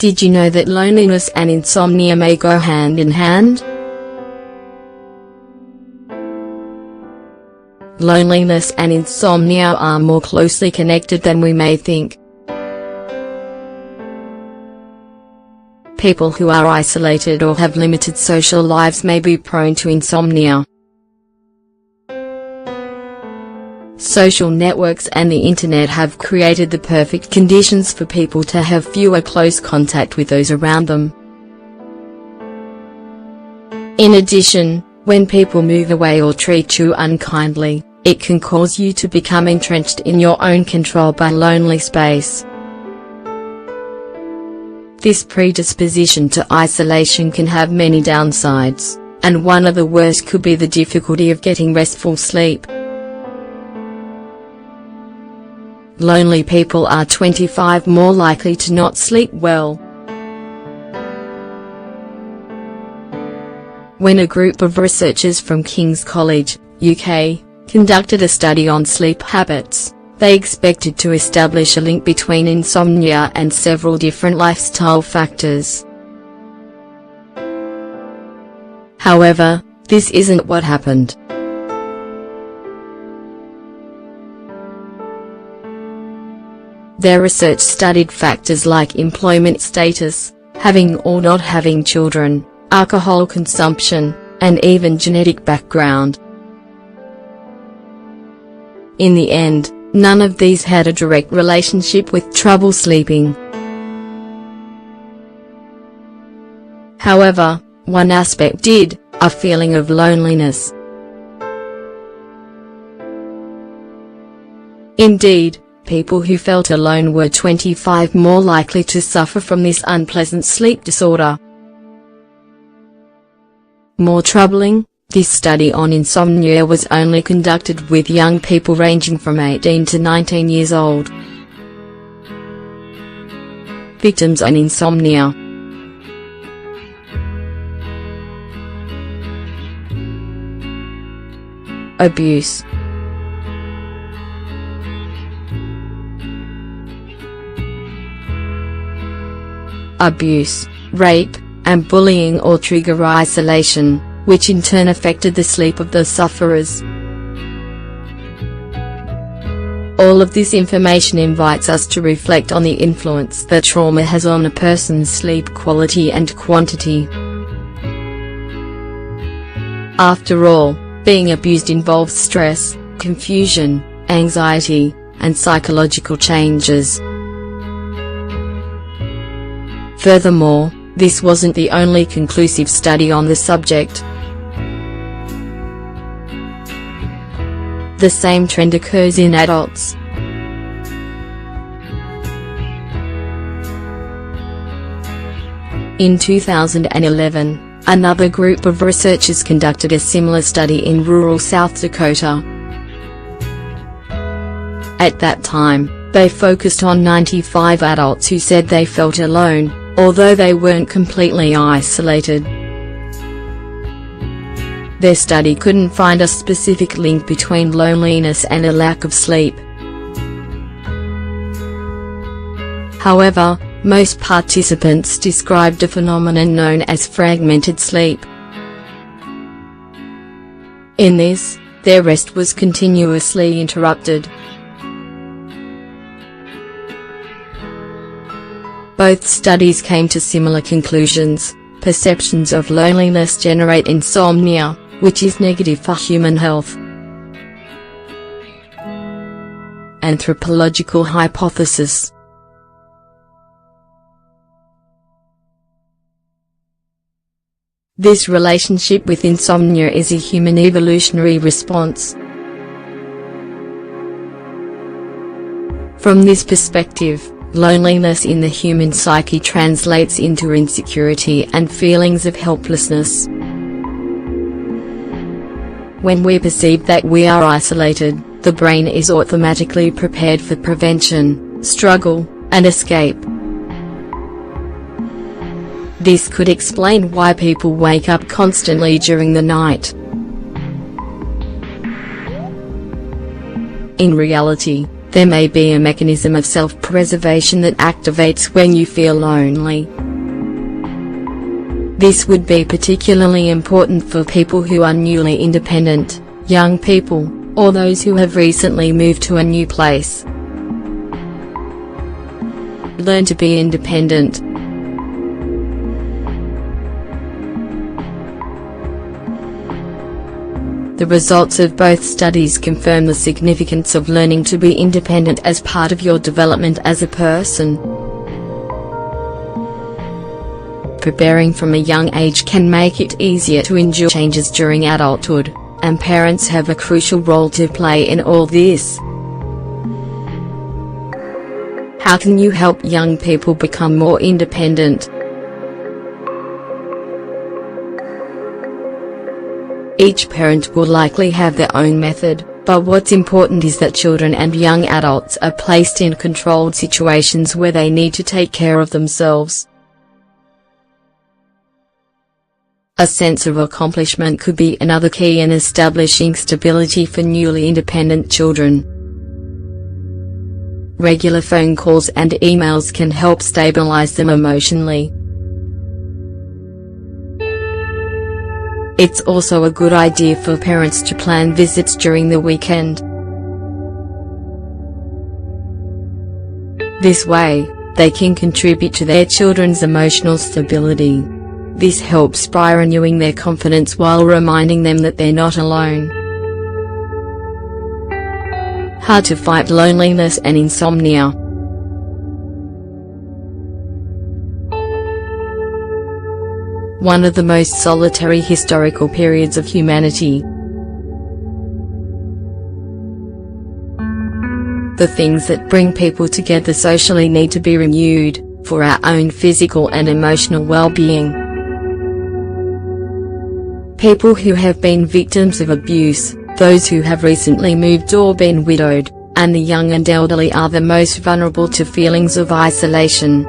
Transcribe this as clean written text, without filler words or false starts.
Did you know that loneliness and insomnia may go hand in hand? Loneliness and insomnia are more closely connected than we may think. People who are isolated or have limited social lives may be prone to insomnia. Social networks and the internet have created the perfect conditions for people to have fewer close contact with those around them. In addition, when people move away or treat you unkindly, it can cause you to become entrenched in your own control by lonely space. This predisposition to isolation can have many downsides, and one of the worst could be the difficulty of getting restful sleep. Lonely people are 25% more likely to not sleep well. When a group of researchers from King's College, UK, conducted a study on sleep habits, they expected to establish a link between insomnia and several different lifestyle factors. However, this isn't what happened. Their research studied factors like employment status, having or not having children, alcohol consumption, and even genetic background. In the end, none of these had a direct relationship with trouble sleeping. However, one aspect did: a feeling of loneliness. Indeed, people who felt alone were 25% more likely to suffer from this unpleasant sleep disorder. More troubling, this study on insomnia was only conducted with young people ranging from 18 to 19 years old. Victims of insomnia. Abuse. Abuse, rape, and bullying all trigger isolation, which in turn affected the sleep of the sufferers. All of this information invites us to reflect on the influence that trauma has on a person's sleep quality and quantity. After all, being abused involves stress, confusion, anxiety, and psychological changes. Furthermore, this wasn't the only conclusive study on the subject. The same trend occurs in adults. In 2011, another group of researchers conducted a similar study in rural South Dakota. At that time, they focused on 95 adults who said they felt alone, although they weren't completely isolated. Their study couldn't find a specific link between loneliness and a lack of sleep. However, most participants described a phenomenon known as fragmented sleep. In this, their rest was continuously interrupted. Both studies came to similar conclusions. Perceptions of loneliness generate insomnia, which is negative for human health. Anthropological hypothesis. This relationship with insomnia is a human evolutionary response. From this perspective, loneliness in the human psyche translates into insecurity and feelings of helplessness. When we perceive that we are isolated, the brain is automatically prepared for prevention, struggle, and escape. This could explain why people wake up constantly during the night. In reality, There may be a mechanism of self-preservation that activates when you feel lonely. This would be particularly important for people who are newly independent, young people, or those who have recently moved to a new place. Learn to be independent. The results of both studies confirm the significance of learning to be independent as part of your development as a person. Preparing from a young age can make it easier to endure changes during adulthood, and parents have a crucial role to play in all this. How can you help young people become more independent? Each parent will likely have their own method, but what's important is that children and young adults are placed in controlled situations where they need to take care of themselves. A sense of accomplishment could be another key in establishing stability for newly independent children. Regular phone calls and emails can help stabilize them emotionally. It's also a good idea for parents to plan visits during the weekend. This way, they can contribute to their children's emotional stability. This helps by renewing their confidence while reminding them that they're not alone. How to fight loneliness and insomnia. One of the most solitary historical periods of humanity. The things that bring people together socially need to be renewed, for our own physical and emotional well-being. People who have been victims of abuse, those who have recently moved or been widowed, and the young and elderly are the most vulnerable to feelings of isolation.